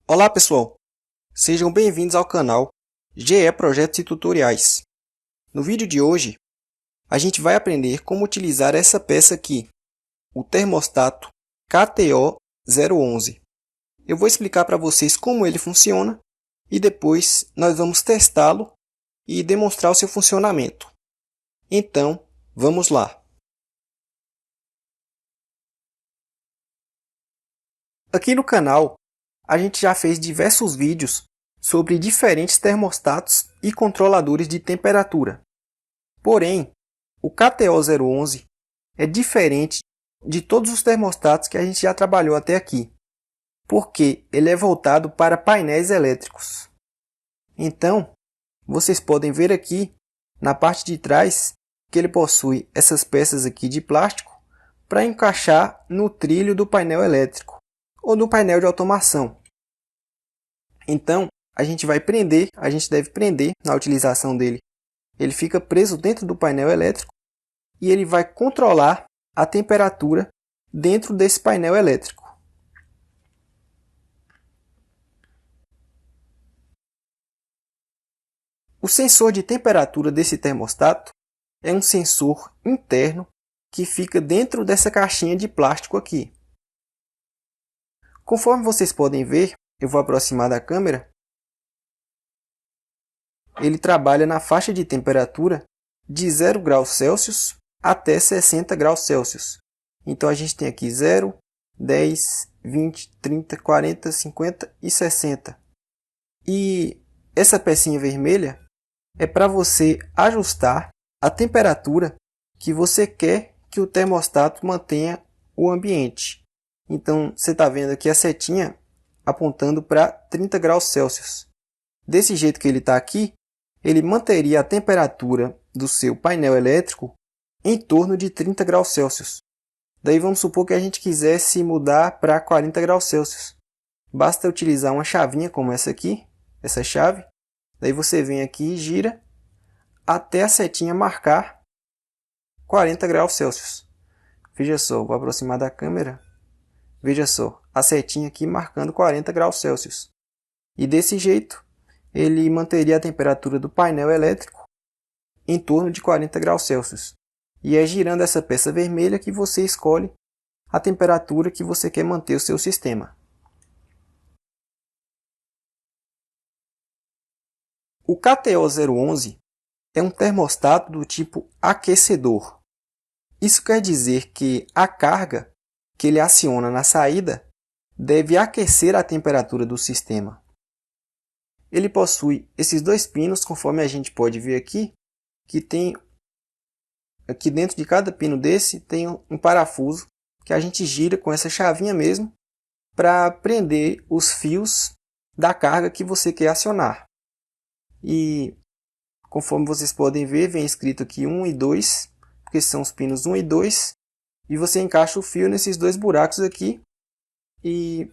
Olá pessoal, sejam bem-vindos ao canal GE Projetos e Tutoriais. No vídeo de hoje, a gente vai aprender como utilizar essa peça aqui, o termostato KTO011. Eu vou explicar para vocês como ele funciona e depois nós vamos testá-lo e demonstrar o seu funcionamento. Então, vamos lá. Aqui no canal, a gente já fez diversos vídeos sobre diferentes termostatos e controladores de temperatura. Porém, o KTO011 é diferente de todos os termostatos que a gente já trabalhou até aqui, porque ele é voltado para painéis elétricos. Então, vocês podem ver aqui na parte de trás que ele possui essas peças aqui de plástico para encaixar no trilho do painel elétrico ou no painel de automação. Então, a gente deve prender na utilização dele. Ele fica preso dentro do painel elétrico e ele vai controlar a temperatura dentro desse painel elétrico. O sensor de temperatura desse termostato é um sensor interno que fica dentro dessa caixinha de plástico aqui. Conforme vocês podem ver, eu vou aproximar da câmera, ele trabalha na faixa de temperatura de 0 graus Celsius até 60 graus Celsius. Então, a gente tem aqui 0, 10, 20, 30, 40, 50 e 60. E essa pecinha vermelha é para você ajustar a temperatura que você quer que o termostato mantenha o ambiente. Então, você está vendo aqui a setinha apontando para 30 graus Celsius. Desse jeito que ele está aqui, ele manteria a temperatura do seu painel elétrico em torno de 30 graus Celsius. Daí vamos supor que a gente quisesse mudar para 40 graus Celsius. Basta utilizar uma chavinha como essa aqui, essa chave. Daí você vem aqui e gira até a setinha marcar 40 graus Celsius. Veja só, vou aproximar da câmera. Veja só, a setinha aqui marcando 40 graus Celsius. E desse jeito, ele manteria a temperatura do painel elétrico em torno de 40 graus Celsius. E é girando essa peça vermelha que você escolhe a temperatura que você quer manter o seu sistema. O KTO011 é um termostato do tipo aquecedor. Isso quer dizer que a carga que ele aciona na saída deve aquecer a temperatura do sistema. Ele possui esses dois pinos, conforme a gente pode ver aqui, que tem aqui dentro de cada pino desse tem um parafuso que a gente gira com essa chavinha mesmo para prender os fios da carga que você quer acionar. E conforme vocês podem ver, vem escrito aqui 1 e 2, porque são os pinos 1 e 2, e você encaixa o fio nesses dois buracos aqui, e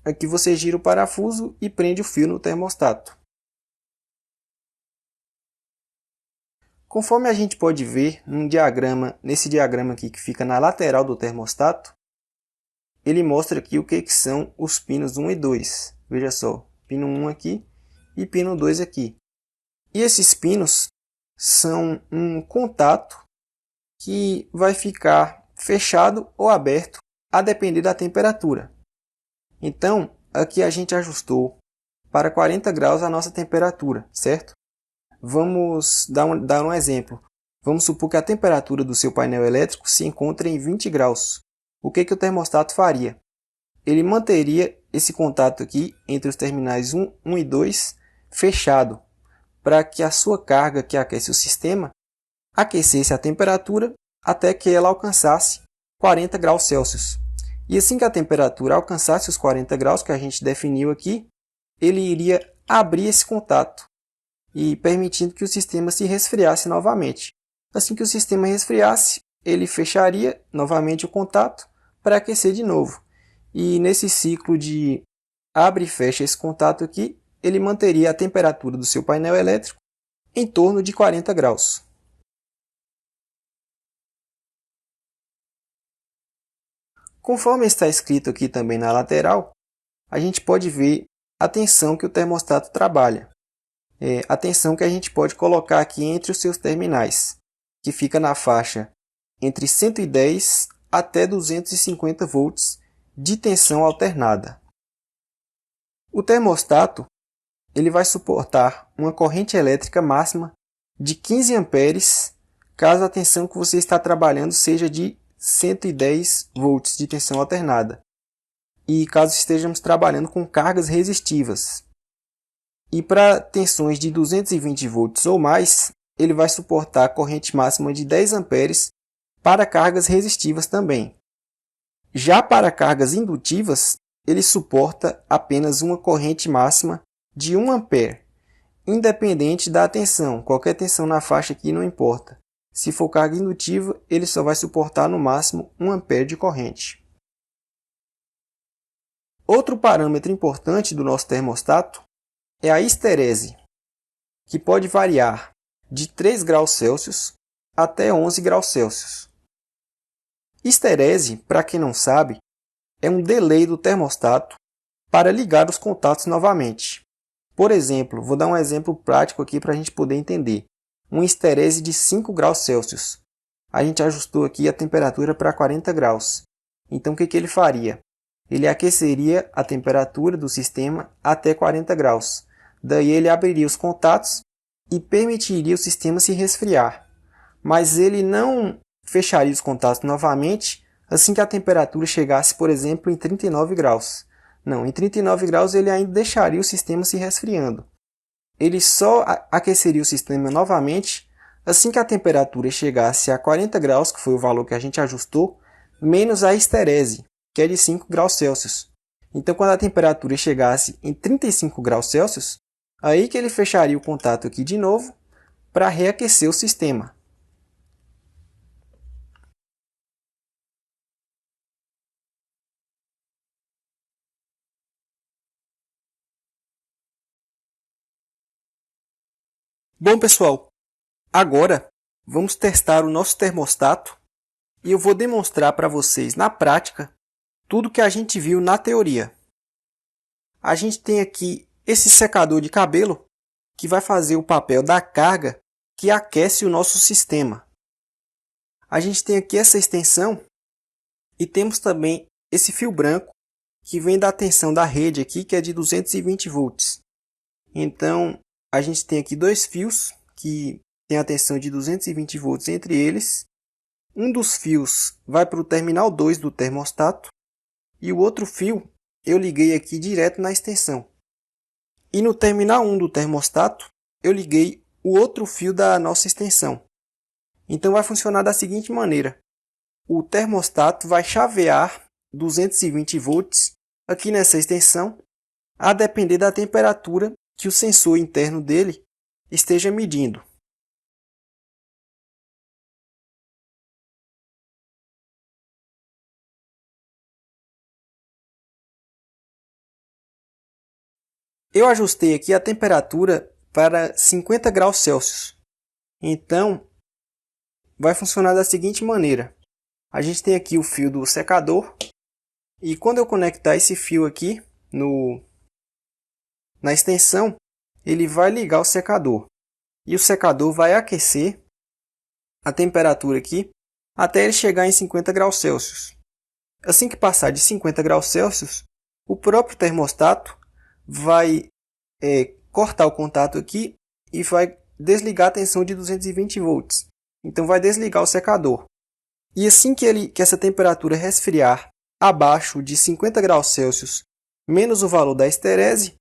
aqui você gira o parafuso e prende o fio no termostato. Conforme a gente pode ver nesse diagrama aqui que fica na lateral do termostato, ele mostra aqui o que são os pinos 1 e 2. Veja só, pino 1 aqui e pino 2 aqui. E esses pinos são um contato que vai ficar fechado ou aberto a depender da temperatura. Então, aqui a gente ajustou para 40 graus a nossa temperatura, certo? Vamos dar um exemplo. Vamos supor que a temperatura do seu painel elétrico se encontra em 20 graus. O que o termostato faria? Ele manteria esse contato aqui entre os terminais 1 e 2 fechado, para que a sua carga que aquece o sistema aquecesse a temperatura até que ela alcançasse 40 graus Celsius. E assim que a temperatura alcançasse os 40 graus que a gente definiu aqui, ele iria abrir esse contato e permitindo que o sistema se resfriasse novamente. Assim que o sistema resfriasse, ele fecharia novamente o contato para aquecer de novo. E nesse ciclo de abre e fecha esse contato aqui, ele manteria a temperatura do seu painel elétrico em torno de 40 graus. Conforme está escrito aqui também na lateral, a gente pode ver a tensão que o termostato trabalha. A tensão que a gente pode colocar aqui entre os seus terminais, que fica na faixa entre 110 até 250 volts de tensão alternada. O termostato ele vai suportar uma corrente elétrica máxima de 15 amperes, caso a tensão que você está trabalhando seja de 110 volts de tensão alternada, e caso estejamos trabalhando com cargas resistivas. E para tensões de 220 volts ou mais, ele vai suportar a corrente máxima de 10 amperes para cargas resistivas também. Já para cargas indutivas, ele suporta apenas uma corrente máxima de 1 ampere, independente da tensão. Qualquer tensão na faixa aqui não importa. Se for carga indutiva, ele só vai suportar no máximo 1 ampere de corrente. Outro parâmetro importante do nosso termostato é a histerese, que pode variar de 3 graus Celsius até 11 graus Celsius. Histerese, para quem não sabe, é um delay do termostato para ligar os contatos novamente. Por exemplo, vou dar um exemplo prático aqui para a gente poder entender. Uma histerese de 5 graus Celsius. A gente ajustou aqui a temperatura para 40 graus. Então, o que ele faria? Ele aqueceria a temperatura do sistema até 40 graus. Daí ele abriria os contatos e permitiria o sistema se resfriar. Mas ele não fecharia os contatos novamente assim que a temperatura chegasse, por exemplo, em 39 graus. Não, em 39 graus ele ainda deixaria o sistema se resfriando. Ele só aqueceria o sistema novamente assim que a temperatura chegasse a 40 graus, que foi o valor que a gente ajustou, menos a histerese, que é de 5 graus Celsius. Então, quando a temperatura chegasse em 35 graus Celsius, aí que ele fecharia o contato aqui de novo para reaquecer o sistema. Bom, pessoal, agora vamos testar o nosso termostato e eu vou demonstrar para vocês na prática tudo que a gente viu na teoria. A gente tem aqui esse secador de cabelo que vai fazer o papel da carga que aquece o nosso sistema. A gente tem aqui essa extensão e temos também esse fio branco que vem da tensão da rede aqui, que é de 220 volts. Então, a gente tem aqui dois fios que tem a tensão de 220 volts entre eles. Um dos fios vai para o terminal 2 do termostato e o outro fio eu liguei aqui direto na extensão. E no terminal 1 do termostato eu liguei o outro fio da nossa extensão. Então vai funcionar da seguinte maneira. O termostato vai chavear 220 volts aqui nessa extensão, a depender da temperatura que o sensor interno dele esteja medindo. Eu ajustei aqui a temperatura para 50 graus Celsius. Então, vai funcionar da seguinte maneira. A gente tem aqui o fio do secador e quando eu conectar esse fio aqui na extensão, ele vai ligar o secador. E o secador vai aquecer a temperatura aqui até ele chegar em 50 graus Celsius. Assim que passar de 50 graus Celsius, o próprio termostato vai cortar o contato aqui e vai desligar a tensão de 220 volts. Então vai desligar o secador. E assim que essa temperatura resfriar abaixo de 50 graus Celsius, menos o valor da histerese,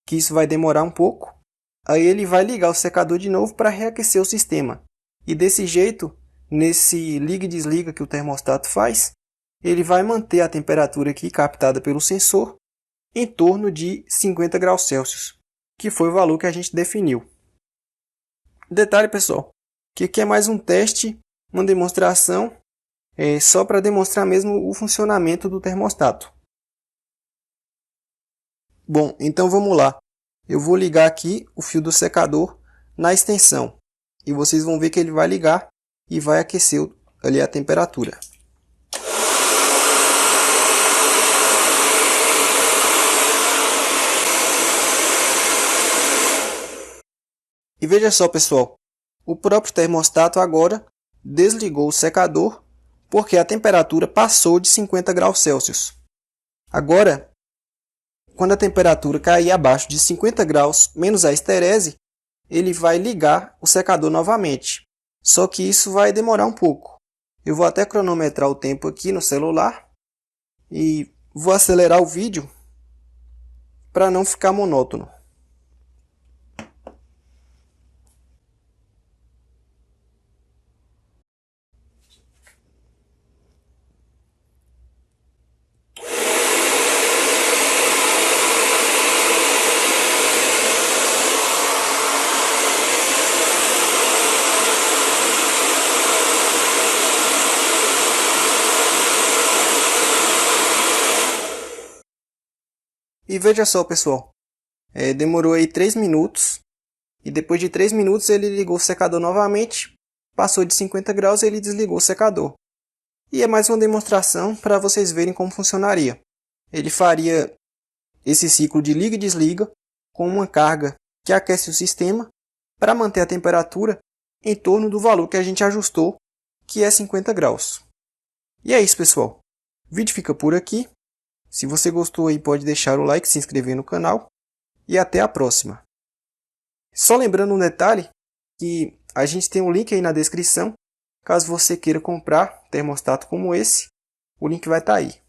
que isso vai demorar um pouco, aí ele vai ligar o secador de novo para reaquecer o sistema. E desse jeito, nesse liga e desliga que o termostato faz, ele vai manter a temperatura aqui captada pelo sensor em torno de 50 graus Celsius, que foi o valor que a gente definiu. Detalhe, pessoal, que aqui é mais um teste, uma demonstração, só para demonstrar mesmo o funcionamento do termostato. Bom, então vamos lá. Eu vou ligar aqui o fio do secador na extensão. E vocês vão ver que ele vai ligar e vai aquecer ali a temperatura. E veja só, pessoal, o próprio termostato agora desligou o secador porque a temperatura passou de 50 graus Celsius. Agora, quando a temperatura cair abaixo de 50 graus menos a esterese, ele vai ligar o secador novamente. Só que isso vai demorar um pouco. Eu vou até cronometrar o tempo aqui no celular e vou acelerar o vídeo para não ficar monótono. E veja só, pessoal, demorou aí 3 minutos e depois de 3 minutos ele ligou o secador novamente, passou de 50 graus e ele desligou o secador. E é mais uma demonstração para vocês verem como funcionaria. Ele faria esse ciclo de liga e desliga com uma carga que aquece o sistema para manter a temperatura em torno do valor que a gente ajustou, que é 50 graus. E é isso, pessoal. O vídeo fica por aqui. Se você gostou aí, pode deixar o like, se inscrever no canal e até a próxima. Só lembrando um detalhe, que a gente tem um link aí na descrição, caso você queira comprar termostato como esse, o link vai estar aí.